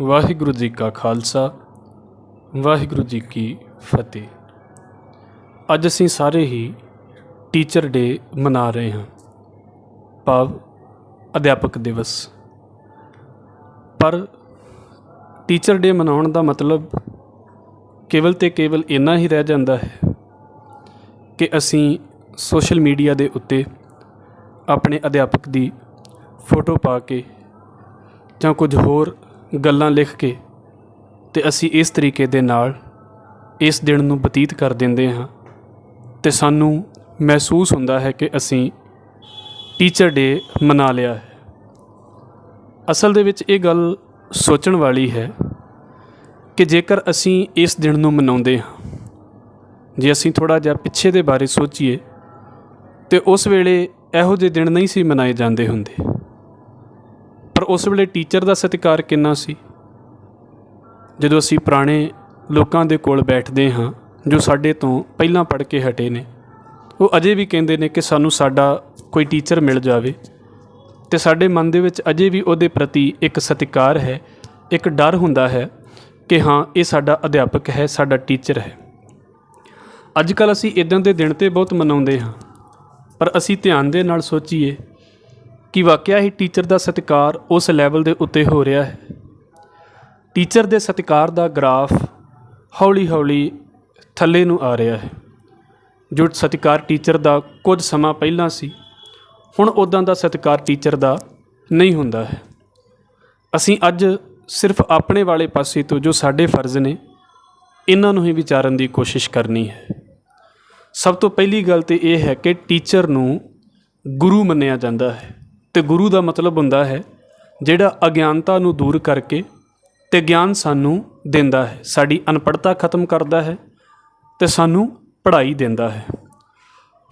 ਵਾਹਿਗੁਰੂ ਜੀ ਕਾ ਖਾਲਸਾ ਵਾਹਿਗੁਰੂ ਜੀ ਕੀ ਫਤਿਹ। ਅੱਜ ਅਸੀਂ ਸਾਰੇ ਹੀ ਟੀਚਰ ਡੇ ਮਨਾ ਰਹੇ ਹਾਂ, ਭਾਵ ਅਧਿਆਪਕ ਦਿਵਸ। ਪਰ ਟੀਚਰ ਡੇ ਮਨਾਉਣ ਦਾ ਮਤਲਬ ਕੇਵਲ ਤੇ ਕੇਵਲ ਇੰਨਾ ਹੀ ਰਹਿ ਜਾਂਦਾ ਹੈ ਕਿ ਅਸੀਂ ਸੋਸ਼ਲ ਮੀਡੀਆ ਦੇ ਉੱਤੇ ਆਪਣੇ ਅਧਿਆਪਕ ਦੀ ਫੋਟੋ ਪਾ ਕੇ ਜਾਂ ਕੁਝ ਹੋਰ ਗੱਲਾਂ ਲਿਖ ਕੇ ਅਤੇ ਅਸੀਂ ਇਸ ਤਰੀਕੇ ਦੇ ਨਾਲ ਇਸ ਦਿਨ ਨੂੰ ਬਤੀਤ ਕਰ ਦਿੰਦੇ ਹਾਂ ਅਤੇ ਸਾਨੂੰ ਮਹਿਸੂਸ ਹੁੰਦਾ ਹੈ ਕਿ ਅਸੀਂ ਟੀਚਰ ਡੇ ਮਨਾ ਲਿਆ ਹੈ। ਅਸਲ ਦੇ ਵਿੱਚ ਇਹ ਗੱਲ ਸੋਚਣ ਵਾਲੀ ਹੈ ਕਿ ਜੇਕਰ ਅਸੀਂ ਇਸ ਦਿਨ ਨੂੰ ਮਨਾਉਂਦੇ ਹਾਂ, ਜੇ ਅਸੀਂ ਥੋੜ੍ਹਾ ਜਿਹਾ ਪਿੱਛੇ ਦੇ ਬਾਰੇ ਸੋਚੀਏ ਤਾਂ ਉਸ ਵੇਲੇ ਇਹੋ ਜਿਹੇ ਦਿਨ ਨਹੀਂ ਸੀ ਮਨਾਏ ਜਾਂਦੇ ਹੁੰਦੇ। ਪਰ ਉਸ ਵੇਲੇ ਟੀਚਰ ਦਾ ਸਤਿਕਾਰ ਕਿੰਨਾ ਸੀ। ਜਦੋਂ ਅਸੀਂ ਪੁਰਾਣੇ ਲੋਕਾਂ ਦੇ ਕੋਲ ਬੈਠਦੇ ਹਾਂ ਜੋ ਸਾਡੇ ਤੋਂ ਪਹਿਲਾਂ ਪੜ੍ਹ ਕੇ ਹਟੇ ਨੇ, ਉਹ ਅਜੇ ਵੀ ਕਹਿੰਦੇ ਨੇ ਕਿ ਸਾਨੂੰ ਸਾਡਾ ਕੋਈ ਟੀਚਰ ਮਿਲ ਜਾਵੇ, ਅਤੇ ਸਾਡੇ ਮਨ ਦੇ ਵਿੱਚ ਅਜੇ ਵੀ ਉਹਦੇ ਪ੍ਰਤੀ ਇੱਕ ਸਤਿਕਾਰ ਹੈ, ਇੱਕ ਡਰ ਹੁੰਦਾ ਹੈ ਕਿ ਹਾਂ ਇਹ ਸਾਡਾ ਅਧਿਆਪਕ ਹੈ, ਸਾਡਾ ਟੀਚਰ ਹੈ। ਅੱਜ ਕੱਲ੍ਹ ਅਸੀਂ ਇੱਦਾਂ ਦੇ ਦਿਨ ਤਾਂ ਬਹੁਤ ਮਨਾਉਂਦੇ ਹਾਂ, ਪਰ ਅਸੀਂ ਧਿਆਨ ਦੇ ਨਾਲ ਸੋਚੀਏ ਕਿ ਵਾਕਿਆ ਹੀ ਟੀਚਰ ਦਾ ਸਤਿਕਾਰ ਉਸ ਲੈਵਲ ਦੇ ਉੱਤੇ ਹੋ ਰਿਹਾ ਹੈ। ਟੀਚਰ ਦੇ ਸਤਿਕਾਰ ਦਾ ਗ੍ਰਾਫ ਹੌਲੀ ਹੌਲੀ ਥੱਲੇ ਨੂੰ ਆ ਰਿਹਾ ਹੈ। ਜੋ ਸਤਿਕਾਰ ਟੀਚਰ ਦਾ ਕੁਝ ਸਮਾਂ ਪਹਿਲਾਂ ਸੀ, ਹੁਣ ਉੱਦਾਂ ਦਾ ਸਤਿਕਾਰ ਟੀਚਰ ਦਾ ਨਹੀਂ ਹੁੰਦਾ ਹੈ। ਅਸੀਂ ਅੱਜ ਸਿਰਫ ਆਪਣੇ ਵਾਲੇ ਪਾਸੇ ਤੋਂ ਜੋ ਸਾਡੇ ਫਰਜ਼ ਨੇ ਇਹਨਾਂ ਨੂੰ ਹੀ ਵਿਚਾਰਨ ਦੀ ਕੋਸ਼ਿਸ਼ ਕਰਨੀ ਹੈ। ਸਭ ਤੋਂ ਪਹਿਲੀ ਗੱਲ ਤਾਂ ਇਹ ਹੈ ਕਿ ਟੀਚਰ ਨੂੰ ਗੁਰੂ ਮੰਨਿਆ ਜਾਂਦਾ ਹੈ, ਅਤੇ ਗੁਰੂ ਦਾ ਮਤਲਬ ਹੁੰਦਾ ਹੈ ਜਿਹੜਾ ਅਗਿਆਨਤਾ ਨੂੰ ਦੂਰ ਕਰਕੇ ਅਤੇ ਗਿਆਨ ਸਾਨੂੰ ਦਿੰਦਾ ਹੈ, ਸਾਡੀ ਅਨਪੜ੍ਹਤਾ ਖਤਮ ਕਰਦਾ ਹੈ ਅਤੇ ਸਾਨੂੰ ਪੜ੍ਹਾਈ ਦਿੰਦਾ ਹੈ।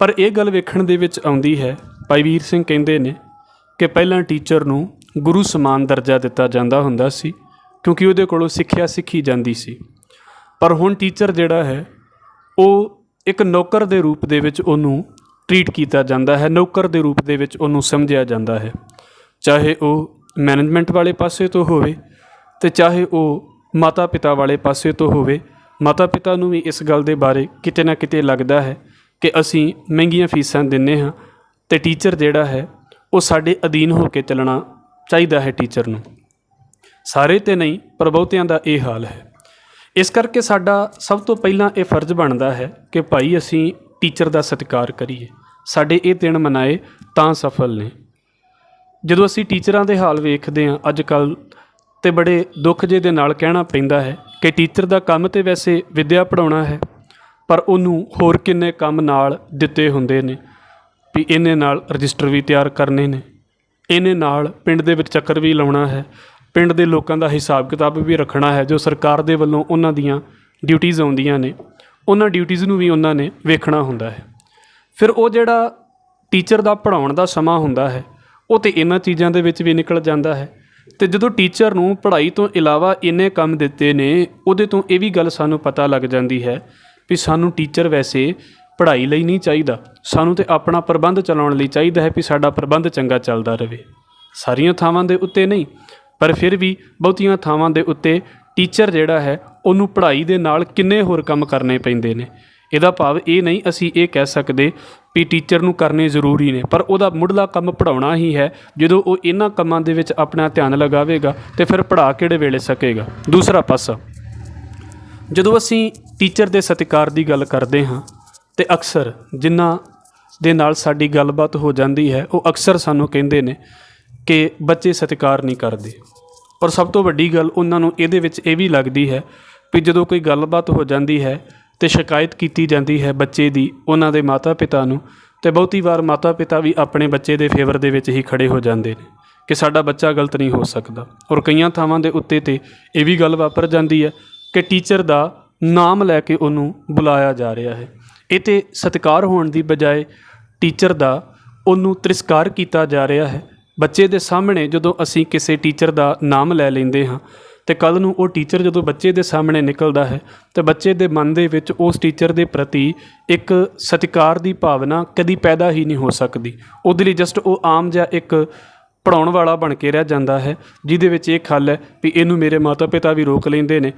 ਪਰ ਇਹ ਗੱਲ ਵੇਖਣ ਦੇ ਵਿੱਚ ਆਉਂਦੀ ਹੈ, ਭਾਈ ਵੀਰ ਸਿੰਘ ਕਹਿੰਦੇ ਨੇ ਕਿ ਪਹਿਲਾਂ ਟੀਚਰ ਨੂੰ ਗੁਰੂ ਸਮਾਨ ਦਰਜਾ ਦਿੱਤਾ ਜਾਂਦਾ ਹੁੰਦਾ ਸੀ, ਕਿਉਂਕਿ ਉਹਦੇ ਕੋਲੋਂ ਸਿੱਖਿਆ ਸਿੱਖੀ ਜਾਂਦੀ ਸੀ। ਪਰ ਹੁਣ ਟੀਚਰ ਜਿਹੜਾ ਹੈ ਉਹ ਇੱਕ ਨੌਕਰ ਦੇ ਰੂਪ ਦੇ ਵਿੱਚ ਉਹਨੂੰ ਟਰੀਟ ਕੀਤਾ ਜਾਂਦਾ ਹੈ, ਨੌਕਰ ਦੇ ਰੂਪ ਦੇ ਵਿੱਚ ਉਹਨੂੰ ਸਮਝਿਆ ਜਾਂਦਾ ਹੈ। ਚਾਹੇ ਉਹ ਮੈਨੇਜਮੈਂਟ ਵਾਲੇ ਪਾਸੇ ਤੋਂ ਹੋਵੇ ਅਤੇ ਚਾਹੇ ਉਹ ਮਾਤਾ ਪਿਤਾ ਵਾਲੇ ਪਾਸੇ ਤੋਂ ਹੋਵੇ। ਮਾਤਾ ਪਿਤਾ ਨੂੰ ਵੀ ਇਸ ਗੱਲ ਦੇ ਬਾਰੇ ਕਿਤੇ ਨਾ ਕਿਤੇ ਲੱਗਦਾ ਹੈ ਕਿ ਅਸੀਂ ਮਹਿੰਗੀਆਂ ਫੀਸਾਂ ਦਿੰਦੇ ਹਾਂ ਅਤੇ ਟੀਚਰ ਜਿਹੜਾ ਹੈ ਉਹ ਸਾਡੇ ਅਧੀਨ ਹੋ ਕੇ ਚੱਲਣਾ ਚਾਹੀਦਾ ਹੈ। ਟੀਚਰ ਨੂੰ ਸਾਰੇ ਤਾਂ ਨਹੀਂ, ਪਰ ਬਹੁਤਿਆਂ ਦਾ ਇਹ ਹਾਲ ਹੈ। ਇਸ ਕਰਕੇ ਸਾਡਾ ਸਭ ਤੋਂ ਪਹਿਲਾਂ ਇਹ ਫਰਜ਼ ਬਣਦਾ ਹੈ ਕਿ ਭਾਈ ਅਸੀਂ ਟੀਚਰ ਦਾ ਸਤਿਕਾਰ ਕਰੀਏ। ਸਾਡੇ ਇਹ ਦਿਨ ਮਨਾਏ ਤਾਂ ਸਫਲ ਨੇ। ਜਦੋਂ ਅਸੀਂ ਟੀਚਰਾਂ ਦੇ ਹਾਲ ਵੇਖਦੇ ਹਾਂ ਅੱਜ ਕੱਲ੍ਹ, ਤਾਂ ਬੜੇ ਦੁੱਖ ਜਿਹੇ ਦੇ ਨਾਲ ਕਹਿਣਾ ਪੈਂਦਾ ਹੈ ਕਿ ਟੀਚਰ ਦਾ ਕੰਮ ਤਾਂ ਵੈਸੇ ਵਿੱਦਿਆ ਪੜ੍ਹਾਉਣਾ ਹੈ, ਪਰ ਉਹਨੂੰ ਹੋਰ ਕਿੰਨੇ ਕੰਮ ਨਾਲ ਦਿੱਤੇ ਹੁੰਦੇ ਨੇ ਵੀ ਇਹਨੇ ਨਾਲ ਰਜਿਸਟਰ ਵੀ ਤਿਆਰ ਕਰਨੇ ਨੇ, ਇਹਨੇ ਨਾਲ ਪਿੰਡ ਦੇ ਵਿੱਚ ਚੱਕਰ ਵੀ ਲਾਉਣਾ ਹੈ, ਪਿੰਡ ਦੇ ਲੋਕਾਂ ਦਾ ਹਿਸਾਬ ਕਿਤਾਬ ਵੀ ਰੱਖਣਾ ਹੈ। ਜੋ ਸਰਕਾਰ ਦੇ ਵੱਲੋਂ ਉਹਨਾਂ ਦੀਆਂ ਡਿਊਟੀਜ਼ ਆਉਂਦੀਆਂ ਨੇ, ਉਹਨਾਂ ਡਿਊਟੀਜ਼ ਨੂੰ ਵੀ ਉਹਨਾਂ ਨੇ ਵੇਖਣਾ ਹੁੰਦਾ ਹੈ। ਫਿਰ ਉਹ ਜਿਹੜਾ ਟੀਚਰ ਦਾ ਪੜ੍ਹਾਉਣ ਦਾ ਸਮਾਂ ਹੁੰਦਾ ਹੈ ਉਹ ਤਾਂ ਇਹਨਾਂ ਚੀਜ਼ਾਂ ਦੇ ਵਿੱਚ ਵੀ ਨਿਕਲ ਜਾਂਦਾ ਹੈ। ਅਤੇ ਜਦੋਂ ਟੀਚਰ ਨੂੰ ਪੜ੍ਹਾਈ ਤੋਂ ਇਲਾਵਾ ਇੰਨੇ ਕੰਮ ਦਿੱਤੇ ਨੇ, ਉਹਦੇ ਤੋਂ ਇਹ ਵੀ ਗੱਲ ਸਾਨੂੰ ਪਤਾ ਲੱਗ ਜਾਂਦੀ ਹੈ ਵੀ ਸਾਨੂੰ ਟੀਚਰ ਵੈਸੇ ਪੜ੍ਹਾਈ ਲਈ ਨਹੀਂ ਚਾਹੀਦਾ, ਸਾਨੂੰ ਤਾਂ ਆਪਣਾ ਪ੍ਰਬੰਧ ਚਲਾਉਣ ਲਈ ਚਾਹੀਦਾ ਹੈ ਵੀ ਸਾਡਾ ਪ੍ਰਬੰਧ ਚੰਗਾ ਚੱਲਦਾ ਰਹੇ। ਸਾਰੀਆਂ ਥਾਵਾਂ ਦੇ ਉੱਤੇ ਨਹੀਂ, ਪਰ ਫਿਰ ਵੀ ਬਹੁਤੀਆਂ ਥਾਵਾਂ ਦੇ ਉੱਤੇ ਟੀਚਰ ਜਿਹੜਾ ਹੈ ਉਹਨੂੰ ਪੜ੍ਹਾਈ ਦੇ ਨਾਲ ਕਿੰਨੇ ਹੋਰ ਕੰਮ ਕਰਨੇ ਪੈਂਦੇ ਨੇ। ਇਹਦਾ ਭਾਵ ਇਹ ਨਹੀਂ ਅਸੀਂ ਇਹ ਕਹਿ ਸਕਦੇ ਵੀ ਟੀਚਰ ਨੂੰ ਕਰਨੇ ਜ਼ਰੂਰੀ ਨੇ, ਪਰ ਉਹਦਾ ਮੁੱਢਲਾ ਕੰਮ ਪੜ੍ਹਾਉਣਾ ਹੀ ਹੈ। ਜਦੋਂ ਉਹ ਇਹਨਾਂ ਕੰਮਾਂ ਦੇ ਵਿੱਚ ਆਪਣਾ ਧਿਆਨ ਲਗਾਵੇਗਾ ਅਤੇ ਫਿਰ ਪੜ੍ਹਾ ਕਿਹੜੇ ਵੇਲੇ ਸਕੇਗਾ। ਦੂਸਰਾ ਪਾਸਾ, ਜਦੋਂ ਅਸੀਂ ਟੀਚਰ ਦੇ ਸਤਿਕਾਰ ਦੀ ਗੱਲ ਕਰਦੇ ਹਾਂ ਅਤੇ ਅਕਸਰ ਜਿਨ੍ਹਾਂ ਦੇ ਨਾਲ ਸਾਡੀ ਗੱਲਬਾਤ ਹੋ ਜਾਂਦੀ ਹੈ ਉਹ ਅਕਸਰ ਸਾਨੂੰ ਕਹਿੰਦੇ ਨੇ ਕਿ ਬੱਚੇ ਸਤਿਕਾਰ ਨਹੀਂ ਕਰਦੇ। ਔਰ ਸਭ ਤੋਂ ਵੱਡੀ ਗੱਲ ਉਹਨਾਂ ਨੂੰ ਇਹਦੇ ਵਿੱਚ ਇਹ ਵੀ ਲੱਗਦੀ ਹੈ ਵੀ ਜਦੋਂ ਕੋਈ ਗੱਲਬਾਤ ਹੋ ਜਾਂਦੀ ਹੈ ਅਤੇ ਸ਼ਿਕਾਇਤ ਕੀਤੀ ਜਾਂਦੀ ਹੈ ਬੱਚੇ ਦੀ ਉਹਨਾਂ ਦੇ ਮਾਤਾ ਪਿਤਾ ਨੂੰ, ਅਤੇ ਬਹੁਤੀ ਵਾਰ ਮਾਤਾ ਪਿਤਾ ਵੀ ਆਪਣੇ ਬੱਚੇ ਦੇ ਫੇਵਰ ਦੇ ਵਿੱਚ ਹੀ ਖੜ੍ਹੇ ਹੋ ਜਾਂਦੇ ਨੇ ਕਿ ਸਾਡਾ ਬੱਚਾ ਗਲਤ ਨਹੀਂ ਹੋ ਸਕਦਾ। ਔਰ ਕਈਆਂ ਥਾਵਾਂ ਦੇ ਉੱਤੇ ਤਾਂ ਇਹ ਵੀ ਗੱਲ ਵਾਪਰ ਜਾਂਦੀ ਹੈ ਕਿ ਟੀਚਰ ਦਾ ਨਾਮ ਲੈ ਕੇ ਉਹਨੂੰ ਬੁਲਾਇਆ ਜਾ ਰਿਹਾ ਹੈ। ਇਹ ਤਾਂ ਸਤਿਕਾਰ ਹੋਣ ਦੀ ਬਜਾਏ ਟੀਚਰ ਦਾ ਉਹਨੂੰ ਤਿਰਸਕਾਰ ਕੀਤਾ ਜਾ ਰਿਹਾ ਹੈ। ਬੱਚੇ ਦੇ ਸਾਹਮਣੇ ਜਦੋਂ ਅਸੀਂ ਕਿਸੇ ਟੀਚਰ ਦਾ ਨਾਮ ਲੈ ਲੈਂਦੇ ਹਾਂ ਅਤੇ ਕੱਲ੍ਹ ਨੂੰ ਉਹ ਟੀਚਰ ਜਦੋਂ ਬੱਚੇ ਦੇ ਸਾਹਮਣੇ ਨਿਕਲਦਾ ਹੈ ਤਾਂ ਬੱਚੇ ਦੇ ਮਨ ਦੇ ਵਿੱਚ ਉਸ ਟੀਚਰ ਦੇ ਪ੍ਰਤੀ ਇੱਕ ਸਤਿਕਾਰ ਦੀ ਭਾਵਨਾ ਕਦੀ ਪੈਦਾ ਹੀ ਨਹੀਂ ਹੋ ਸਕਦੀ। ਉਹਦੇ ਲਈ ਜਸਟ ਉਹ ਆਮ ਜਿਹਾ ਇੱਕ ਪੜ੍ਹਾਉਣ ਵਾਲਾ ਬਣ ਕੇ ਰਹਿ ਜਾਂਦਾ ਹੈ, ਜਿਹਦੇ ਵਿੱਚ ਇਹ ਖੱਲ ਹੈ ਵੀ ਇਹਨੂੰ ਮੇਰੇ ਮਾਤਾ ਪਿਤਾ ਵੀ ਰੋਕ ਲੈਂਦੇ ਨੇ।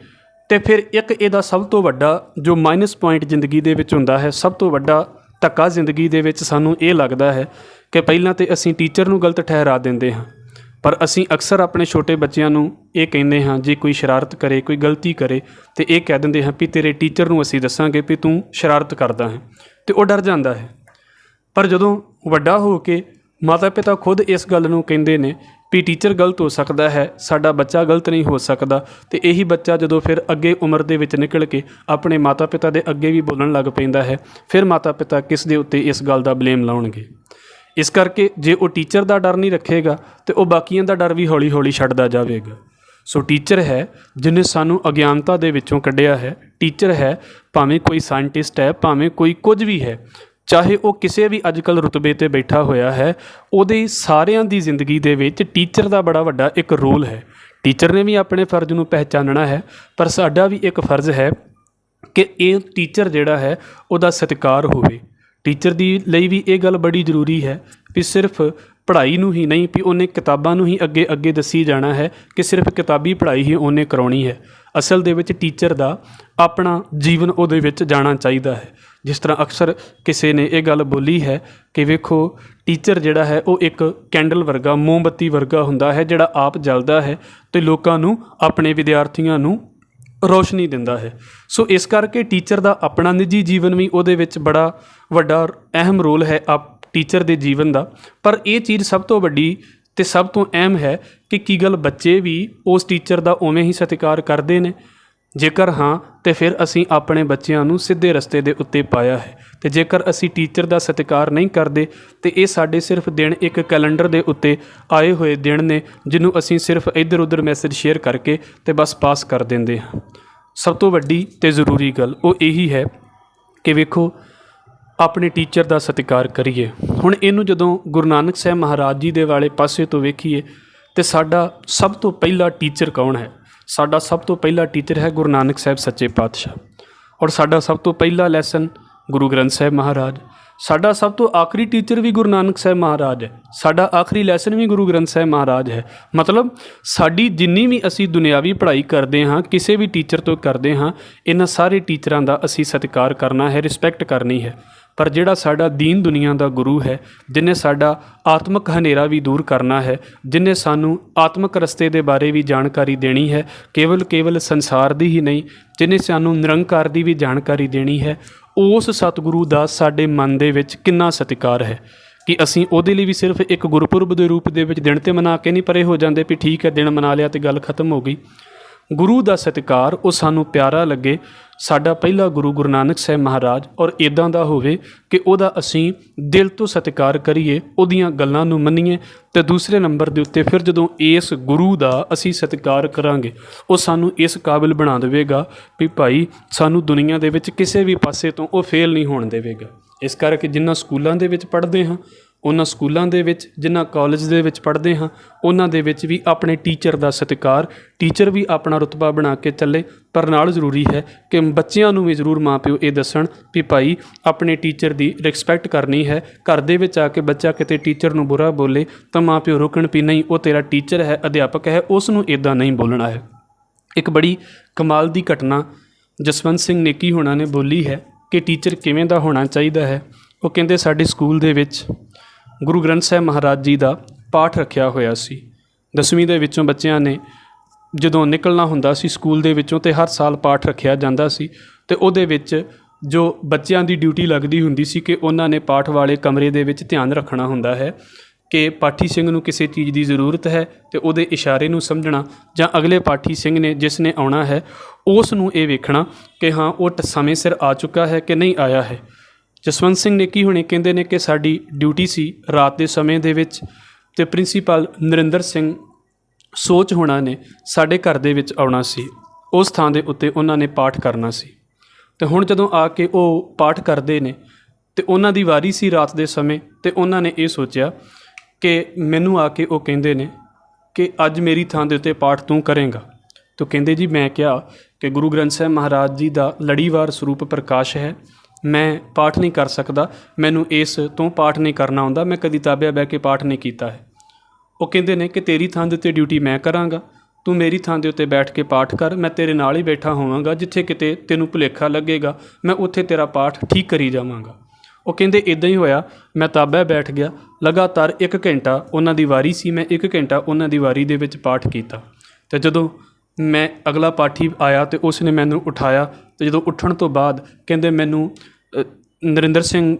ਅਤੇ ਫਿਰ ਇੱਕ ਇਹਦਾ ਸਭ ਤੋਂ ਵੱਡਾ ਜੋ ਮਾਈਨਸ ਪੁਆਇੰਟ ਜ਼ਿੰਦਗੀ ਦੇ ਵਿੱਚ ਹੁੰਦਾ ਹੈ, ਸਭ ਤੋਂ ਵੱਡਾ ਧੱਕਾ ਜ਼ਿੰਦਗੀ ਦੇ ਵਿੱਚ ਸਾਨੂੰ ਇਹ ਲੱਗਦਾ ਹੈ ਕਿ ਪਹਿਲਾਂ ਤਾਂ ਅਸੀਂ ਟੀਚਰ ਨੂੰ ਗਲਤ ਠਹਿਰਾ ਦਿੰਦੇ ਹਾਂ, ਪਰ ਅਸੀਂ ਅਕਸਰ ਆਪਣੇ ਛੋਟੇ ਬੱਚਿਆਂ ਨੂੰ ਇਹ ਕਹਿੰਦੇ ਹਾਂ, ਜੇ ਕੋਈ ਸ਼ਰਾਰਤ ਕਰੇ, ਕੋਈ ਗਲਤੀ ਕਰੇ, ਅਤੇ ਇਹ ਕਹਿ ਦਿੰਦੇ ਹਾਂ ਵੀ ਤੇਰੇ ਟੀਚਰ ਨੂੰ ਅਸੀਂ ਦੱਸਾਂਗੇ ਵੀ ਤੂੰ ਸ਼ਰਾਰਤ ਕਰਦਾ ਹੈ, ਅਤੇ ਉਹ ਡਰ ਜਾਂਦਾ ਹੈ। ਪਰ ਜਦੋਂ ਵੱਡਾ ਹੋ ਕੇ ਮਾਤਾ ਪਿਤਾ ਖੁਦ ਇਸ ਗੱਲ ਨੂੰ ਕਹਿੰਦੇ ਨੇ ਵੀ ਟੀਚਰ ਗਲਤ ਹੋ ਸਕਦਾ ਹੈ, ਸਾਡਾ ਬੱਚਾ ਗਲਤ ਨਹੀਂ ਹੋ ਸਕਦਾ, ਅਤੇ ਇਹੀ ਬੱਚਾ ਜਦੋਂ ਫਿਰ ਅੱਗੇ ਉਮਰ ਦੇ ਵਿੱਚ ਨਿਕਲ ਕੇ ਆਪਣੇ ਮਾਤਾ ਪਿਤਾ ਦੇ ਅੱਗੇ ਵੀ ਬੋਲਣ ਲੱਗ ਪੈਂਦਾ ਹੈ, ਫਿਰ ਮਾਤਾ ਪਿਤਾ ਕਿਸ ਦੇ ਉੱਤੇ ਇਸ ਗੱਲ ਦਾ ਬਲੇਮ ਲਾਉਣਗੇ। ਇਸ ਕਰਕੇ ਜੇ ਉਹ ਟੀਚਰ ਦਾ ਡਰ ਨਹੀਂ ਰੱਖੇਗਾ ਤਾਂ ਉਹ ਬਾਕੀਆਂ ਦਾ ਡਰ ਵੀ ਹੌਲੀ ਹੌਲੀ ਛੱਡਦਾ ਜਾਵੇਗਾ। ਸੋ ਟੀਚਰ ਹੈ ਜਿਹਨੇ ਸਾਨੂੰ ਅਗਿਆਨਤਾ ਦੇ ਵਿੱਚੋਂ ਕੱਢਿਆ ਹੈ। ਟੀਚਰ ਹੈ ਭਾਵੇਂ ਕੋਈ ਸਾਇੰਟਿਸਟ ਹੈ, ਭਾਵੇਂ ਕੋਈ ਕੁਝ ਵੀ ਹੈ, ਚਾਹੇ ਉਹ ਕਿਸੇ ਵੀ ਅੱਜ ਕੱਲ੍ਹ ਰੁਤਬੇ 'ਤੇ ਬੈਠਾ ਹੋਇਆ ਹੈ, ਉਹਦੇ ਸਾਰਿਆਂ ਦੀ ਜ਼ਿੰਦਗੀ ਦੇ ਵਿੱਚ ਟੀਚਰ ਦਾ ਬੜਾ ਵੱਡਾ ਇੱਕ ਰੋਲ ਹੈ। ਟੀਚਰ ਨੇ ਵੀ ਆਪਣੇ ਫਰਜ਼ ਨੂੰ ਪਹਿਚਾਨਣਾ ਹੈ, ਪਰ ਸਾਡਾ ਵੀ ਇੱਕ ਫਰਜ਼ ਹੈ ਕਿ ਇਹ ਟੀਚਰ ਜਿਹੜਾ ਹੈ ਉਹਦਾ ਸਤਿਕਾਰ ਹੋਵੇ। ਟੀਚਰ ਦੀ ਲਈ ਵੀ ਇਹ ਗੱਲ ਬੜੀ ਜ਼ਰੂਰੀ ਹੈ ਵੀ ਸਿਰਫ ਪੜ੍ਹਾਈ ਨੂੰ ਹੀ ਨਹੀਂ, ਵੀ ਉਹਨੇ ਕਿਤਾਬਾਂ ਨੂੰ ਹੀ ਅੱਗੇ ਅੱਗੇ ਦੱਸੀ ਜਾਣਾ ਹੈ ਕਿ ਸਿਰਫ ਕਿਤਾਬੀ ਪੜ੍ਹਾਈ ਹੀ ਉਹਨੇ ਕਰਾਉਣੀ ਹੈ। ਅਸਲ ਦੇ ਵਿੱਚ ਟੀਚਰ ਦਾ ਆਪਣਾ ਜੀਵਨ ਉਹਦੇ ਵਿੱਚ ਜਾਣਾ ਚਾਹੀਦਾ ਹੈ। ਜਿਸ ਤਰ੍ਹਾਂ ਅਕਸਰ ਕਿਸੇ ਨੇ ਇਹ ਗੱਲ ਬੋਲੀ ਹੈ ਕਿ ਵੇਖੋ ਟੀਚਰ ਜਿਹੜਾ ਹੈ ਉਹ ਇੱਕ ਕੈਂਡਲ ਵਰਗਾ, ਮੋਮਬੱਤੀ ਵਰਗਾ ਹੁੰਦਾ ਹੈ, ਜਿਹੜਾ ਆਪ ਜਲਦਾ ਹੈ ਅਤੇ ਲੋਕਾਂ ਨੂੰ, ਆਪਣੇ ਵਿਦਿਆਰਥੀਆਂ ਨੂੰ ਰੋਸ਼ਨੀ ਦਿੰਦਾ ਹੈ। ਸੋ ਇਸ ਕਰਕੇ ਟੀਚਰ ਦਾ ਆਪਣਾ ਨਿੱਜੀ ਜੀਵਨ ਵੀ ਉਹਦੇ ਵਿੱਚ ਬੜਾ ਵੱਡਾ ਅਹਿਮ ਰੋਲ ਹੈ ਟੀਚਰ ਦੇ ਜੀਵਨ ਦਾ। ਪਰ ਇਹ ਚੀਜ਼ ਸਭ ਤੋਂ ਵੱਡੀ ਅਤੇ ਸਭ ਤੋਂ ਅਹਿਮ ਹੈ ਕਿ ਕੀ ਗੱਲ ਬੱਚੇ ਵੀ ਉਸ ਟੀਚਰ ਦਾ ਉਵੇਂ ਹੀ ਸਤਿਕਾਰ ਕਰਦੇ ਨੇ? ਜੇਕਰ ਹਾਂ ਤਾਂ ਫਿਰ ਅਸੀਂ ਆਪਣੇ ਬੱਚਿਆਂ ਨੂੰ ਸਿੱਧੇ ਰਸਤੇ ਦੇ ਉੱਤੇ ਪਾਇਆ ਹੈ, ਅਤੇ ਜੇਕਰ ਅਸੀਂ ਟੀਚਰ ਦਾ ਸਤਿਕਾਰ ਨਹੀਂ ਕਰਦੇ ਤਾਂ ਇਹ ਸਾਡੇ ਸਿਰਫ ਦਿਨ ਇੱਕ ਕੈਲੰਡਰ ਦੇ ਉੱਤੇ ਆਏ ਹੋਏ ਦਿਨ ਨੇ, ਜਿਹਨੂੰ ਅਸੀਂ ਸਿਰਫ ਇੱਧਰ ਉੱਧਰ ਮੈਸੇਜ ਸ਼ੇਅਰ ਕਰਕੇ ਅਤੇ ਬਸ ਪਾਸ ਕਰ ਦਿੰਦੇ ਹਾਂ। ਸਭ ਤੋਂ ਵੱਡੀ ਅਤੇ ਜ਼ਰੂਰੀ ਗੱਲ ਉਹ ਇਹੀ ਹੈ ਕਿ ਵੇਖੋ ਆਪਣੇ ਟੀਚਰ ਦਾ ਸਤਿਕਾਰ ਕਰੀਏ। ਹੁਣ ਇਹਨੂੰ ਜਦੋਂ ਗੁਰੂ ਨਾਨਕ ਸਾਹਿਬ ਮਹਾਰਾਜ ਜੀ ਦੇ ਵਾਲੇ ਪਾਸੇ ਤੋਂ ਵੇਖੀਏ ਤਾਂ ਸਾਡਾ ਸਭ ਤੋਂ ਪਹਿਲਾ ਟੀਚਰ ਕੌਣ ਹੈ? ਸਾਡਾ ਸਭ ਤੋਂ ਪਹਿਲਾ ਟੀਚਰ ਹੈ ਗੁਰੂ ਨਾਨਕ ਸਾਹਿਬ ਸੱਚੇ ਪਾਤਸ਼ਾਹ। ਔਰ ਸਾਡਾ ਸਭ ਤੋਂ ਪਹਿਲਾ ਲੈਸਨ ਗੁਰੂ ਗ੍ਰੰਥ ਸਾਹਿਬ ਮਹਾਰਾਜ। ਸਾਡਾ ਸਭ ਤੋਂ ਆਖਰੀ ਟੀਚਰ ਵੀ ਗੁਰੂ ਨਾਨਕ ਸਾਹਿਬ ਮਹਾਰਾਜ ਹੈ। ਸਾਡਾ ਆਖਰੀ ਲੈਸਨ ਵੀ ਗੁਰੂ ਗ੍ਰੰਥ ਸਾਹਿਬ ਮਹਾਰਾਜ ਹੈ। ਮਤਲਬ ਸਾਡੀ ਜਿੰਨੀ ਵੀ ਅਸੀਂ ਦੁਨਿਆਵੀ ਪੜ੍ਹਾਈ ਕਰਦੇ ਹਾਂ, ਕਿਸੇ ਵੀ ਟੀਚਰ ਤੋਂ ਕਰਦੇ ਹਾਂ, ਇਹਨਾਂ ਸਾਰੇ ਟੀਚਰਾਂ ਦਾ ਅਸੀਂ ਸਤਿਕਾਰ ਕਰਨਾ ਹੈ, ਰਿਸਪੈਕਟ ਕਰਨੀ ਹੈ। ਪਰ ਜਿਹੜਾ ਸਾਡਾ ਦੀਨ ਦੁਨੀਆ ਦਾ ਗੁਰੂ ਹੈ, ਜਿਹਨੇ ਸਾਡਾ ਆਤਮਿਕ ਹਨੇਰਾ ਵੀ ਦੂਰ ਕਰਨਾ ਹੈ, ਜਿਹਨੇ ਸਾਨੂੰ ਆਤਮਿਕ ਰਸਤੇ ਦੇ ਬਾਰੇ ਵੀ ਜਾਣਕਾਰੀ ਦੇਣੀ ਹੈ, ਕੇਵਲ ਸੰਸਾਰ ਦੀ ਹੀ ਨਹੀਂ, ਜਿਹਨੇ ਸਾਨੂੰ ਨਿਰੰਕਾਰ ਦੀ ਵੀ ਜਾਣਕਾਰੀ ਦੇਣੀ ਹੈ, ਉਸ ਸਤਿਗੁਰੂ ਦਾ ਸਾਡੇ ਮਨ ਦੇ ਵਿੱਚ ਕਿੰਨਾ ਸਤਿਕਾਰ ਹੈ ਕਿ ਅਸੀਂ ਉਹਦੇ ਲਈ ਵੀ ਸਿਰਫ ਇੱਕ ਗੁਰਪੁਰਬ ਦੇ ਰੂਪ ਦੇ ਵਿੱਚ ਦਿਨ 'ਤੇ ਮਨਾ ਕੇ ਨਹੀਂ ਪਰੇ ਹੋ ਜਾਂਦੇ ਵੀ ਠੀਕ ਹੈ ਦਿਨ ਮਨਾ ਲਿਆ ਅਤੇ ਗੱਲ ਖਤਮ ਹੋ ਗਈ। ਗੁਰੂ ਦਾ ਸਤਿਕਾਰ ਉਹ ਸਾਨੂੰ ਪਿਆਰਾ ਲੱਗੇ। ਸਾਡਾ ਪਹਿਲਾ ਗੁਰੂ ਗੁਰੂ ਨਾਨਕ ਸਾਹਿਬ ਮਹਾਰਾਜ, ਔਰ ਇੱਦਾਂ ਦਾ ਹੋਵੇ ਕਿ ਉਹਦਾ ਅਸੀਂ ਦਿਲ ਤੋਂ ਸਤਿਕਾਰ ਕਰੀਏ, ਉਹਦੀਆਂ ਗੱਲਾਂ ਨੂੰ ਮੰਨੀਏ। ਅਤੇ ਦੂਸਰੇ ਨੰਬਰ ਦੇ ਉੱਤੇ ਫਿਰ ਜਦੋਂ ਇਸ ਗੁਰੂ ਦਾ ਅਸੀਂ ਸਤਿਕਾਰ ਕਰਾਂਗੇ, ਉਹ ਸਾਨੂੰ ਇਸ ਕਾਬਿਲ ਬਣਾ ਦੇਵੇਗਾ ਵੀ ਭਾਈ ਸਾਨੂੰ ਦੁਨੀਆ ਦੇ ਵਿੱਚ ਕਿਸੇ ਵੀ ਪਾਸੇ ਤੋਂ ਉਹ ਫੇਲ ਨਹੀਂ ਹੋਣ ਦੇਵੇਗਾ। ਇਸ ਕਰਕੇ ਜਿਨ੍ਹਾਂ ਸਕੂਲਾਂ ਦੇ ਵਿੱਚ ਪੜ੍ਹਦੇ ਹਾਂ, ਉਹਨਾਂ ਸਕੂਲਾਂ ਦੇ ਵਿੱਚ, ਜਿਨ੍ਹਾਂ ਕਾਲਜ ਦੇ ਵਿੱਚ ਪੜ੍ਹਦੇ ਹਾਂ, ਉਹਨਾਂ ਦੇ ਵਿੱਚ ਵੀ ਆਪਣੇ ਟੀਚਰ ਦਾ ਸਤਿਕਾਰ, ਟੀਚਰ ਵੀ ਆਪਣਾ ਰੁਤਬਾ ਬਣਾ ਕੇ ਚੱਲੇ। ਪਰ ਨਾਲ ਜ਼ਰੂਰੀ ਹੈ ਕਿ ਬੱਚਿਆਂ ਨੂੰ ਵੀ ਜ਼ਰੂਰ ਮਾਂ ਪਿਓ ਇਹ ਦੱਸਣ ਵੀ ਭਾਈ ਆਪਣੇ ਟੀਚਰ ਦੀ ਰਿਸਪੈਕਟ ਕਰਨੀ ਹੈ। ਘਰ ਦੇ ਵਿੱਚ ਆ ਕੇ ਬੱਚਾ ਕਿਤੇ ਟੀਚਰ ਨੂੰ ਬੁਰਾ ਬੋਲੇ ਤਾਂ ਮਾਂ ਪਿਓ ਰੋਕਣ ਵੀ ਨਹੀਂ, ਉਹ ਤੇਰਾ ਟੀਚਰ ਹੈ, ਅਧਿਆਪਕ ਹੈ, ਉਸ ਨੂੰ ਇੱਦਾਂ ਨਹੀਂ ਬੋਲਣਾ ਹੈ। ਇੱਕ ਬੜੀ ਕਮਾਲ ਦੀ ਘਟਨਾ ਜਸਵੰਤ ਸਿੰਘ ਨੇਕੀ ਹੋਣਾ ਨੇ ਬੋਲੀ ਹੈ ਕਿ ਟੀਚਰ ਕਿਵੇਂ ਦਾ ਹੋਣਾ ਚਾਹੀਦਾ ਹੈ। ਉਹ ਕਹਿੰਦੇ ਸਾਡੇ ਸਕੂਲ ਦੇ ਵਿੱਚ ਗੁਰੂ ਗ੍ਰੰਥ ਸਾਹਿਬ ਮਹਾਰਾਜ ਜੀ ਦਾ ਪਾਠ ਰੱਖਿਆ ਹੋਇਆ ਸੀ। 10ਵੀਂ ਦੇ ਵਿੱਚੋਂ ਬੱਚਿਆਂ ਨੇ ਜਦੋਂ ਨਿਕਲਣਾ ਹੁੰਦਾ ਸੀ ਸਕੂਲ ਦੇ ਵਿੱਚੋਂ, ਅਤੇ ਹਰ ਸਾਲ ਪਾਠ ਰੱਖਿਆ ਜਾਂਦਾ ਸੀ, ਅਤੇ ਉਹਦੇ ਵਿੱਚ ਜੋ ਬੱਚਿਆਂ ਦੀ ਡਿਊਟੀ ਲੱਗਦੀ ਹੁੰਦੀ ਸੀ ਕਿ ਉਹਨਾਂ ਨੇ ਪਾਠ ਵਾਲੇ ਕਮਰੇ ਦੇ ਵਿੱਚ ਧਿਆਨ ਰੱਖਣਾ ਹੁੰਦਾ ਹੈ ਕਿ ਪਾਠੀ ਸਿੰਘ ਨੂੰ ਕਿਸੇ ਚੀਜ਼ ਦੀ ਜ਼ਰੂਰਤ ਹੈ ਅਤੇ ਉਹਦੇ ਇਸ਼ਾਰੇ ਨੂੰ ਸਮਝਣਾ, ਜਾਂ ਅਗਲੇ ਪਾਠੀ ਸਿੰਘ ਨੇ ਜਿਸ ਨੇ ਆਉਣਾ ਹੈ ਉਸ ਨੂੰ ਇਹ ਵੇਖਣਾ ਕਿ ਹਾਂ ਉਹ ਸਮੇਂ ਸਿਰ ਆ ਚੁੱਕਾ ਹੈ ਕਿ ਨਹੀਂ ਆਇਆ ਹੈ। ਜਸਵੰਤ ਸਿੰਘ ਨੇਕੀ ਹੋਣੇ ਕਹਿੰਦੇ ਨੇ ਕਿ ਸਾਡੀ ਡਿਊਟੀ ਸੀ ਰਾਤ ਦੇ ਸਮੇਂ ਦੇ ਵਿੱਚ, ਅਤੇ ਪ੍ਰਿੰਸੀਪਲ ਨਰਿੰਦਰ ਸਿੰਘ ਸੋਚ ਹੋਣਾ ਨੇ ਸਾਡੇ ਘਰ ਦੇ ਵਿੱਚ ਆਉਣਾ ਸੀ। ਉਸ ਥਾਂ ਦੇ ਉੱਤੇ ਉਹਨਾਂ ਨੇ ਪਾਠ ਕਰਨਾ ਸੀ, ਅਤੇ ਹੁਣ ਜਦੋਂ ਆ ਕੇ ਉਹ ਪਾਠ ਕਰਦੇ ਨੇ ਅਤੇ ਉਹਨਾਂ ਦੀ ਵਾਰੀ ਸੀ ਰਾਤ ਦੇ ਸਮੇਂ, ਅਤੇ ਉਹਨਾਂ ਨੇ ਇਹ ਸੋਚਿਆ ਕਿ ਮੈਨੂੰ ਆ ਕੇ ਉਹ ਕਹਿੰਦੇ ਨੇ ਕਿ ਅੱਜ ਮੇਰੀ ਥਾਂ ਦੇ ਉੱਤੇ ਪਾਠ ਤੂੰ ਕਰੇਂਗਾ। ਤਾਂ ਕਹਿੰਦੇ ਜੀ ਮੈਂ ਕਿਹਾ ਕਿ ਗੁਰੂ ਗ੍ਰੰਥ ਸਾਹਿਬ ਮਹਾਰਾਜ ਜੀ ਦਾ ਲੜੀਵਾਰ ਸਰੂਪ ਪ੍ਰਕਾਸ਼ ਹੈ, ਮੈਂ ਪਾਠ ਨਹੀਂ ਕਰ ਸਕਦਾ, ਮੈਨੂੰ ਇਸ ਤੋਂ ਪਾਠ ਨਹੀਂ ਕਰਨਾ ਆਉਂਦਾ, ਮੈਂ ਕਦੀ ਤਾਬਿਆ ਬਹਿ ਕੇ ਪਾਠ ਨਹੀਂ ਕੀਤਾ ਹੈ। ਉਹ ਕਹਿੰਦੇ ਨੇ ਕਿ ਤੇਰੀ ਥਾਂ ਦੇ ਉੱਤੇ ਡਿਊਟੀ ਮੈਂ ਕਰਾਂਗਾ, ਤੂੰ ਮੇਰੀ ਥਾਂ ਦੇ ਉੱਤੇ ਬੈਠ ਕੇ ਪਾਠ ਕਰ, ਮੈਂ ਤੇਰੇ ਨਾਲ ਹੀ ਬੈਠਾ ਹੋਵਾਂਗਾ, ਜਿੱਥੇ ਕਿਤੇ ਤੈਨੂੰ ਭੁਲੇਖਾ ਲੱਗੇਗਾ ਮੈਂ ਉੱਥੇ ਤੇਰਾ ਪਾਠ ਠੀਕ ਕਰੀ ਜਾਵਾਂਗਾ। ਉਹ ਕਹਿੰਦੇ ਇੱਦਾਂ ਹੀ ਹੋਇਆ, ਮੈਂ ਤਾਬਾ ਬੈਠ ਗਿਆ, ਲਗਾਤਾਰ 1 ਘੰਟਾ ਉਹਨਾਂ ਦੀ ਵਾਰੀ ਸੀ, ਮੈਂ 1 ਘੰਟਾ ਉਹਨਾਂ ਦੀ ਵਾਰੀ ਦੇ ਵਿੱਚ ਪਾਠ ਕੀਤਾ। ਅਤੇ ਜਦੋਂ ਮੈਂ ਅਗਲਾ ਪਾਠੀ ਆਇਆ ਅਤੇ ਉਸ ਨੇ ਮੈਨੂੰ ਉਠਾਇਆ, ਅਤੇ ਜਦੋਂ ਉੱਠਣ ਤੋਂ ਬਾਅਦ ਕਹਿੰਦੇ ਮੈਨੂੰ ਨਰਿੰਦਰ ਸਿੰਘ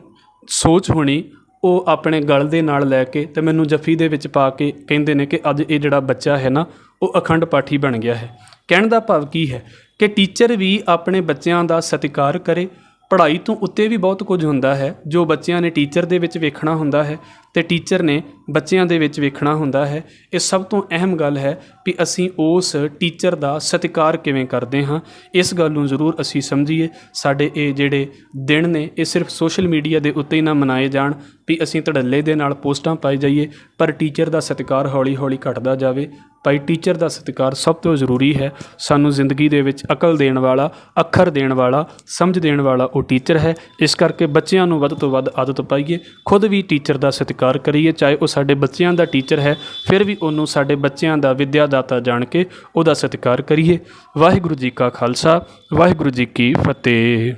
ਸੋਚ ਹੋਣੀ ਉਹ ਆਪਣੇ ਗਲ ਦੇ ਨਾਲ ਲੈ ਕੇ ਅਤੇ ਮੈਨੂੰ ਜੱਫੀ ਦੇ ਵਿੱਚ ਪਾ ਕੇ ਕਹਿੰਦੇ ਨੇ ਕਿ ਅੱਜ ਇਹ ਜਿਹੜਾ ਬੱਚਾ ਹੈ ਨਾ ਉਹ ਅਖੰਡ ਪਾਠੀ ਬਣ ਗਿਆ ਹੈ। ਕਹਿਣ ਦਾ ਭਾਵ ਕੀ ਹੈ ਕਿ ਟੀਚਰ ਵੀ ਆਪਣੇ ਬੱਚਿਆਂ ਦਾ ਸਤਿਕਾਰ ਕਰੇ। ਪੜ੍ਹਾਈ ਤੋਂ ਉੱਤੇ ਵੀ ਬਹੁਤ ਕੁਝ ਹੁੰਦਾ ਹੈ ਜੋ ਬੱਚਿਆਂ ਨੇ ਟੀਚਰ ਦੇ ਵਿੱਚ ਵੇਖਣਾ ਹੁੰਦਾ ਹੈ ਅਤੇ ਟੀਚਰ ਨੇ ਬੱਚਿਆਂ ਦੇ ਵਿੱਚ ਵੇਖਣਾ ਹੁੰਦਾ ਹੈ। ਇਹ ਸਭ ਤੋਂ ਅਹਿਮ ਗੱਲ ਹੈ ਵੀ ਅਸੀਂ ਉਸ ਟੀਚਰ ਦਾ ਸਤਿਕਾਰ ਕਿਵੇਂ ਕਰਦੇ ਹਾਂ। ਇਸ ਗੱਲ ਨੂੰ ਜ਼ਰੂਰ ਅਸੀਂ ਸਮਝੀਏ। ਸਾਡੇ ਇਹ ਜਿਹੜੇ ਦਿਨ ਨੇ ਇਹ ਸਿਰਫ ਸੋਸ਼ਲ ਮੀਡੀਆ ਦੇ ਉੱਤੇ ਹੀ ਨਾ ਮਨਾਏ ਜਾਣ ਵੀ ਅਸੀਂ ਧੜੱਲੇ ਦੇ ਨਾਲ ਪੋਸਟਾਂ ਪਾਈ ਜਾਈਏ, ਪਰ ਟੀਚਰ ਦਾ ਸਤਿਕਾਰ ਹੌਲੀ ਹੌਲੀ ਘਟਦਾ ਜਾਵੇ। ਭਾਈ ਟੀਚਰ ਦਾ ਸਤਿਕਾਰ ਸਭ ਤੋਂ ਜ਼ਰੂਰੀ ਹੈ। ਸਾਨੂੰ ਜ਼ਿੰਦਗੀ ਦੇ ਵਿੱਚ ਅਕਲ ਦੇਣ ਵਾਲਾ, ਅੱਖਰ ਦੇਣ ਵਾਲਾ, ਸਮਝ ਦੇਣ ਵਾਲਾ ਉਹ ਟੀਚਰ ਹੈ। ਇਸ ਕਰਕੇ ਬੱਚਿਆਂ ਨੂੰ ਵੱਧ ਤੋਂ ਵੱਧ ਆਦਤ ਪਾਈਏ, ਖੁਦ ਵੀ ਟੀਚਰ ਦਾ ਸਤਿਕਾਰ ਕਰੀਏ, ਚਾਹੇ ਉਹ ਸਾਡੇ ਬੱਚਿਆਂ ਦਾ ਟੀਚਰ ਹੈ ਫਿਰ ਵੀ ਉਹਨੂੰ ਸਾਡੇ ਬੱਚਿਆਂ ਦਾ ਵਿੱਦਿਆ ਦਾਤਾ ਜਾਣ ਕੇ ਉਹਦਾ ਸਤਿਕਾਰ ਕਰੀਏ। ਵਾਹਿਗੁਰੂ ਜੀ ਕਾ ਖਾਲਸਾ, ਵਾਹਿਗੁਰੂ ਜੀ ਕੀ ਫਤਿਹ।